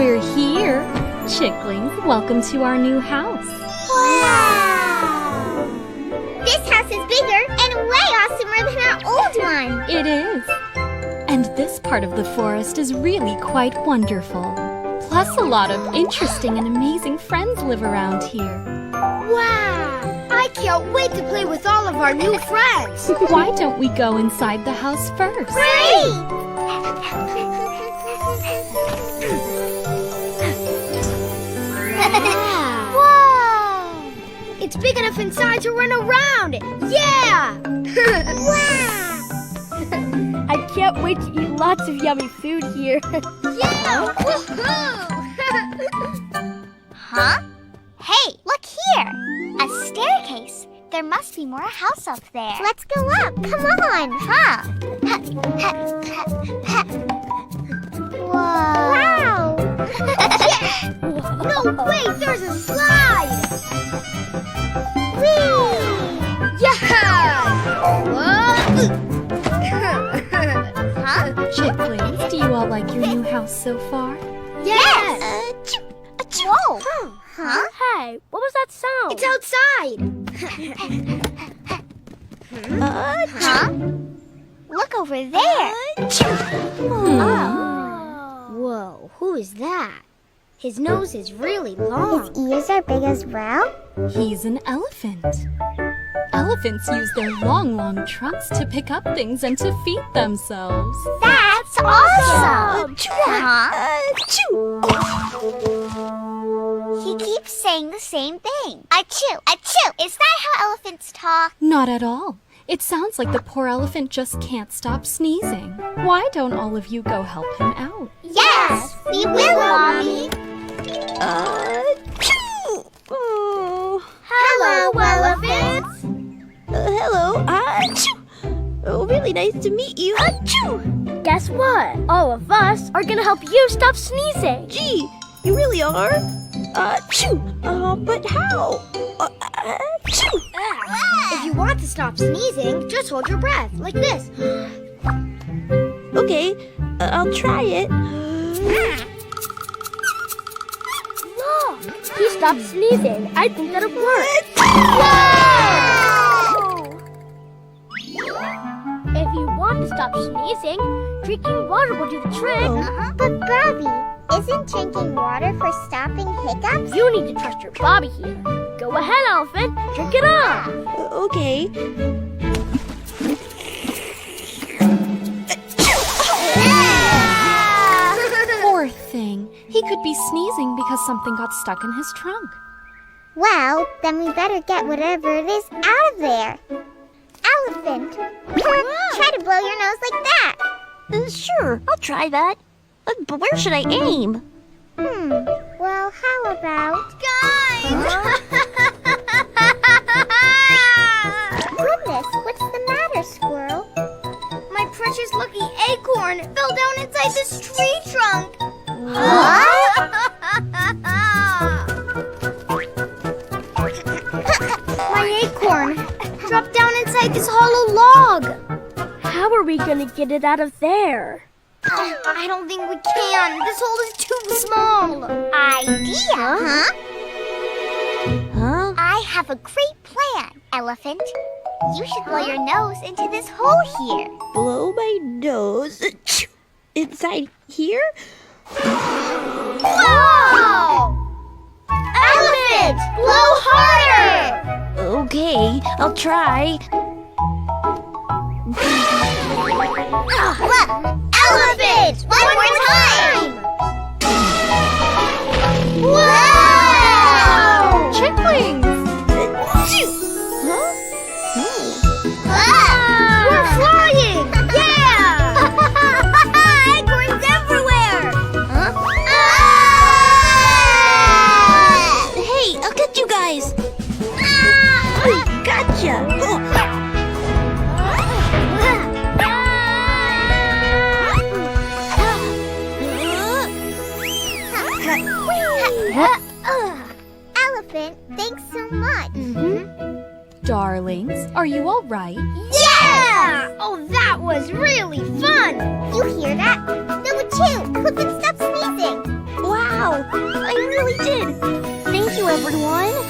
We're here. Chicklings, welcome to our new house. Wow! This house is bigger and way awesomer than our old one. It is. And this part of the forest is really quite wonderful. Plus a lot of interesting and amazing friends live around here. Wow! I can't wait to play with all of our new friends. Why don't we go inside the house first? Great! Whoa! It's big enough inside to run around. Yeah! Wow! I can't wait to eat lots of yummy food here. Yeah! Woohoo! Huh? Hey, look here! A staircase. There must be more house up there. Let's go up. Come on. Huh? Whoa! Wow! No, wait, there's a slide! Whee! Yeah! Huh? Chicklings, do you all like your new house so far? Yes! Whoa! Huh? Hey, what was that sound? It's outside! Huh? Look over there. Whoa, who is that? His nose is really long. His ears are big as well? He's an elephant. Elephants use their long, long trunks to pick up things and to feed themselves. That's awesome! Huh? He keeps saying the same thing. Achoo, achoo. Is that how elephants talk? Not at all. It sounds like the poor elephant just can't stop sneezing. Why don't all of you go help him out? Yes, we will, Mommy. Hello, elephants. Hello. Oh, really nice to meet you. Guess what? All of us are gonna help you stop sneezing. Gee, you really are? But how? If you want to stop sneezing, just hold your breath, like this. Okay, I'll try it. Look, he stopped sneezing. I think that'll work. Whoa! If you want to stop sneezing, drinking water will do the trick. But Bobby, isn't drinking water for stopping hiccups? You need to trust your Bobby here. Go ahead, elephant. Drink it up. Okay. Poor thing. He could be sneezing because something got stuck in his trunk. Well, then we better get whatever it is out of there. Elephant, try to blow your nose like that. Sure, I'll try that. But where should I aim? Well, how about... Guys! Goodness, what's the matter, Squirrel? My precious lucky acorn fell down inside this tree trunk. My acorn dropped down inside this hollow log. How are we gonna get it out of there? I don't think we can. This hole is too small. Idea, huh? Huh? I have a great plan, Elephant. You should blow your nose into this hole here. Blow my nose. Inside here? Whoa! Elephant, blow harder! Okay, I'll try. Elephant, one more time! Wow! Chicklings! We're flying! Yeah! Acorns everywhere! Hey, I'll get you guys. Gotcha. Elephant, thanks so much. Darlings, are you all right? Yeah! Oh, that was really fun! You hear that? Number 2, who can stop sneezing? Wow. one.